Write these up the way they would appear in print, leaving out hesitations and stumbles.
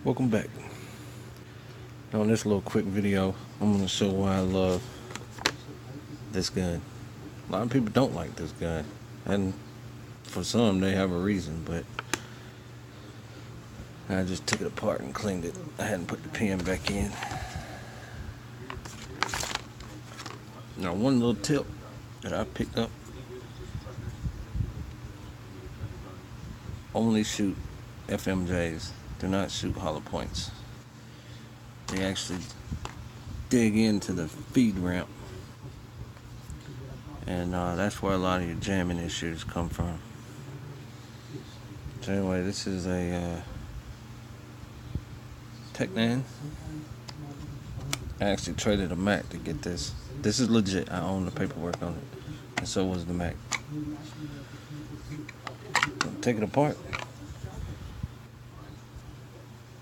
Welcome back. On this little quick video, I'm going to show why I love this gun. A lot of people don't like this gun, and for some they have a reason, but I just took it apart and cleaned it. I hadn't put the pin back in. Now, one little tip that I picked up: only shoot FMJs. Do not shoot hollow points. They actually dig into the feed ramp, and that's where a lot of your jamming issues come from. So anyway, this is a Tech9. I actually traded a Mac to get this. This is legit. I own the paperwork on it, and so was the Mac. Take it apart.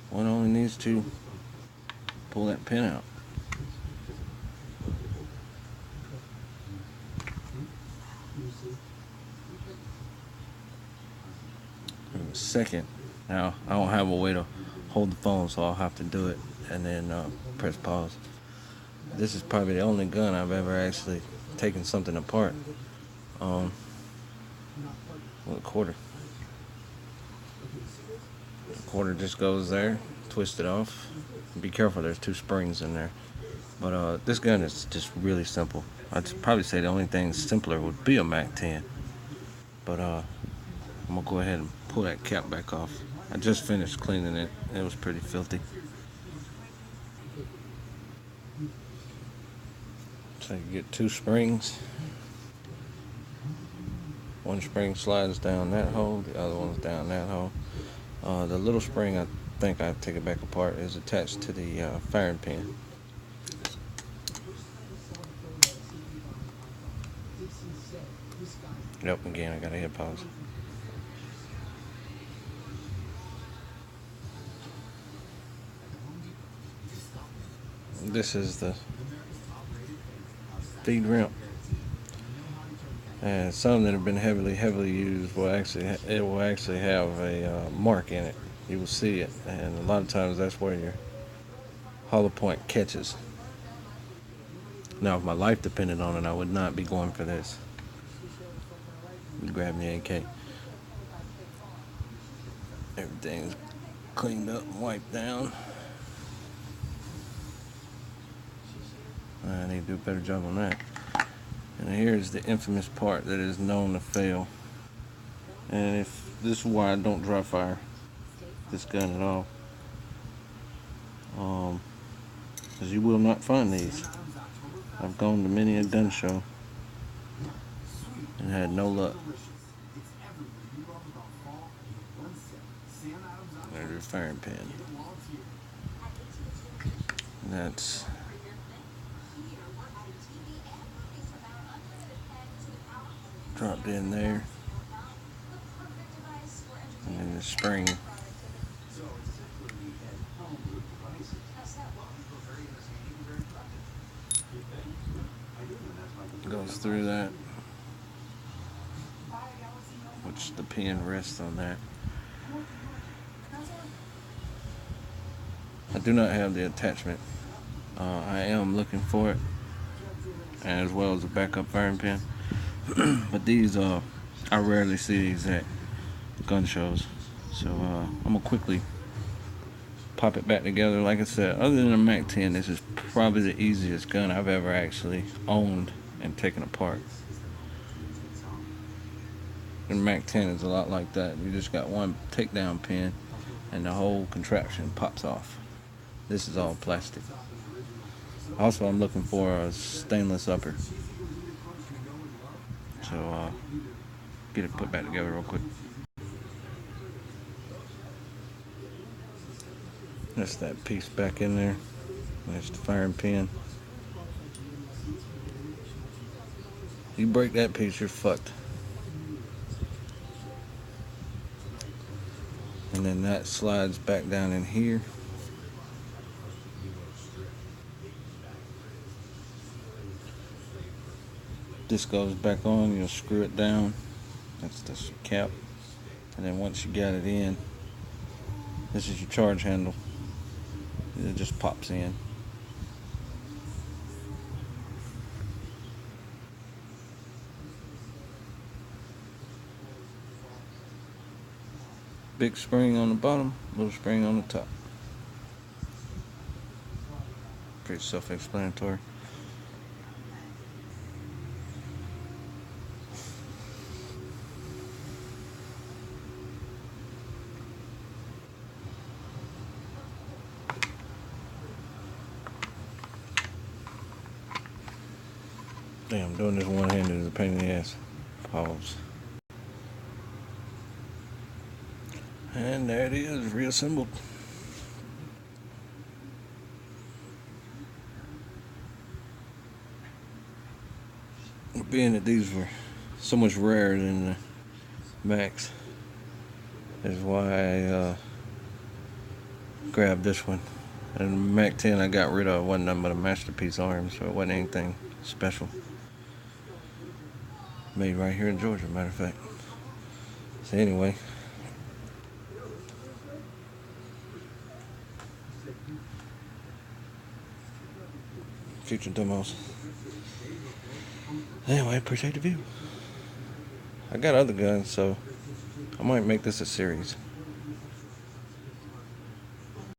One only needs to pull that pin out. Second, now I don't have a way to hold the phone, so I'll have to do it and then press pause. This is probably the only gun I've ever actually taken something apart with a quarter. The quarter just goes there, twist it off. Be careful, there's two springs in there. But this gun is just really simple. I'd probably say the only thing simpler would be a Mac 10. But I'm gonna go ahead and pull that cap back off. I just finished cleaning it. It was pretty filthy. So you get two springs. One spring slides down that hole, the other one's down that hole. The little spring, I think I take it back apart, is attached to the firing pin. Yep, again, I gotta hit pause. This is the feed ramp, and some that have been heavily used will actually have a mark in it. You will see it, and a lot of times that's where your hollow point catches. Now, if my life depended on it, I would not be going for this. Grab the AK. Everything's cleaned up and wiped down. I need to do a better job on that. And here's the infamous part that is known to fail. And if this is why I don't dry fire this gun at all. Because you will not find these. I've gone to many a gun show and had no luck. There's your firing pin. And that's dropped in there, and then the spring goes through that, which the pin rests on that. I do not have the attachment. I am looking for it, as well as a backup firing pin. But these, I rarely see these at gun shows. So I'm gonna quickly pop it back together. Like I said, other than a Mac 10, this is probably the easiest gun I've ever actually owned and taken apart. The Mac 10 is a lot like that. You just got one takedown pin and the whole contraption pops off. This is all plastic. Also, I'm looking for a stainless upper. So get it put back together real quick. That's that piece back in there. There's the firing pin. You break that piece, you're fucked. And then that slides back down in here. This goes back on, you'll screw it down. That's the cap. And then once you got it in, this is your charge handle. It just pops in. Big spring on the bottom, little spring on the top. Pretty self-explanatory. Damn, doing this one-handed is a pain in the ass. Pause. And there it is, reassembled. Being that these were so much rarer than the Macs, is why I grabbed this one. And the Mac 10 I got rid of wasn't nothing but a masterpiece arm, so it wasn't anything special. Made right here in Georgia, matter of fact. So anyway, future demos. Anyway, appreciate the view. I got other guns, so I might make this a series.